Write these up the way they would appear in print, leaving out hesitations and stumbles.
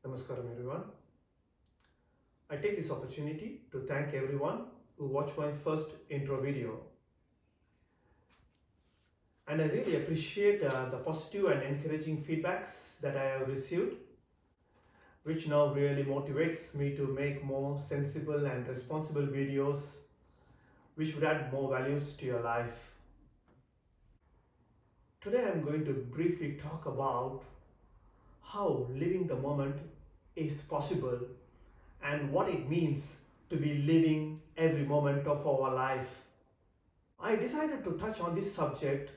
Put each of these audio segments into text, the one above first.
Namaskaram everyone. I take this opportunity to thank everyone who watched my first intro video. And I really appreciate the positive and encouraging feedbacks that I have received, which now really motivates me to make more sensible and responsible videos which would add more values to your life. Today I'm going to briefly talk about how living the moment is possible and what it means to be living every moment of our life. I decided to touch on this subject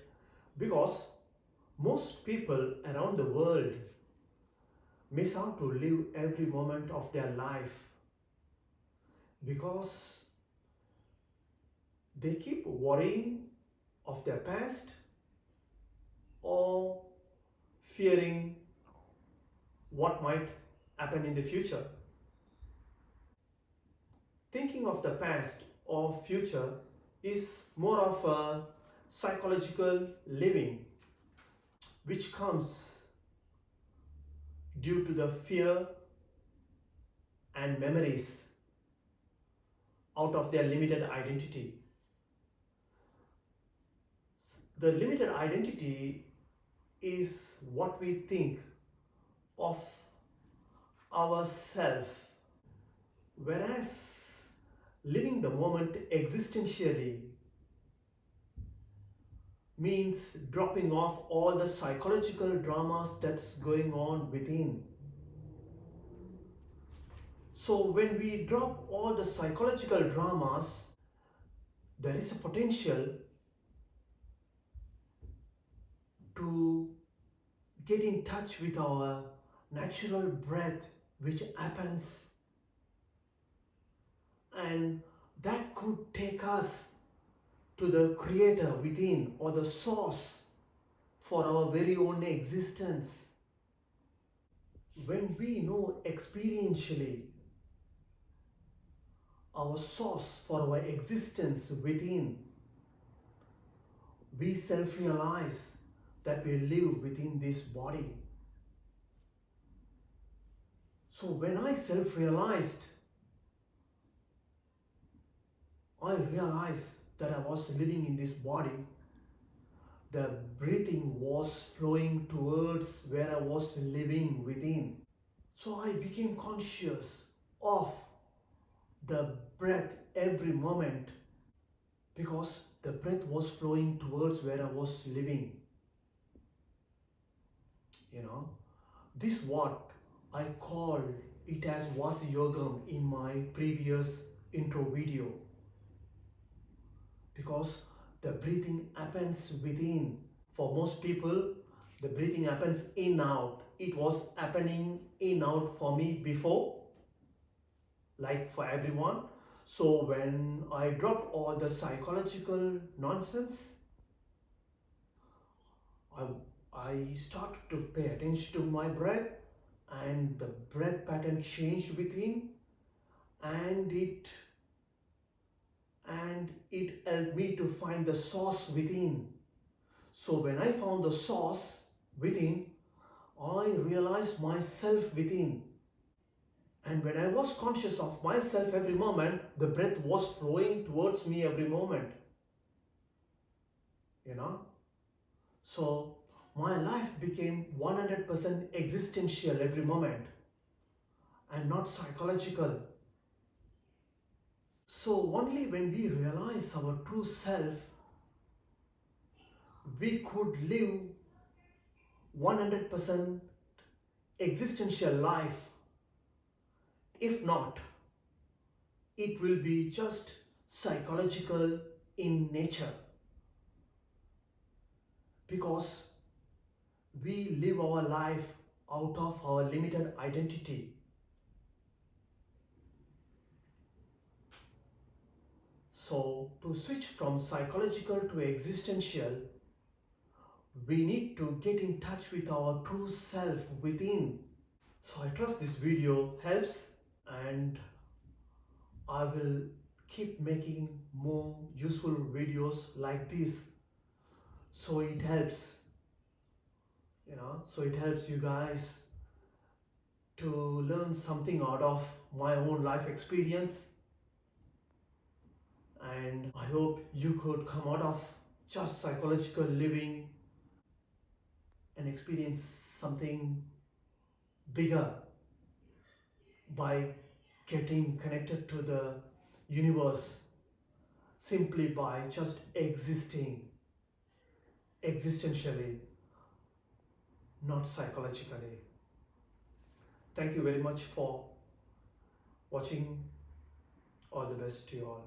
because most people around the world miss out to live every moment of their life because they keep worrying of their past or fearing what might happen in the future. Thinking of the past or future is more of a psychological living which comes due to the fear and memories out of their limited identity. The limited identity is what we think of ourselves, whereas living the moment existentially means dropping off all the psychological dramas that's going on within. So when we drop all the psychological dramas, there is a potential to get in touch with our natural breath which happens, and that could take us to the creator within or the source for our very own existence. When we know experientially our source for our existence within, we self-realize that we live within this body. So when I self-realized, I realized that I was living in this body. The breathing was flowing towards where I was living within. So I became conscious of the breath every moment because the breath was flowing towards where I was living. This what I call it as Vasa Yogam in my previous intro video, because the breathing happens within. For most people, the breathing happens in out. It was happening in out for me before, like for everyone. So when I dropped all the psychological nonsense, I started to pay attention to my breath, and the breath pattern changed within, and it helped me to find the source within. So when I found the source within, I realized myself within. And when I was conscious of myself every moment, the breath was flowing towards me every moment. So my life became 100% existential every moment and not psychological. So only when we realize our true self, we could live 100% existential life. If not, it will be just psychological in nature, because we live our life out of our limited identity. So to switch from psychological to existential, we need to get in touch with our true self within. So I trust this video helps, and I will keep making more useful videos like this, so it helps you guys to learn something out of my own life experience, and I hope you could come out of just psychological living and experience something bigger by getting connected to the universe simply by just existing existentially, not psychologically. Thank you very much for watching. All the best to you all.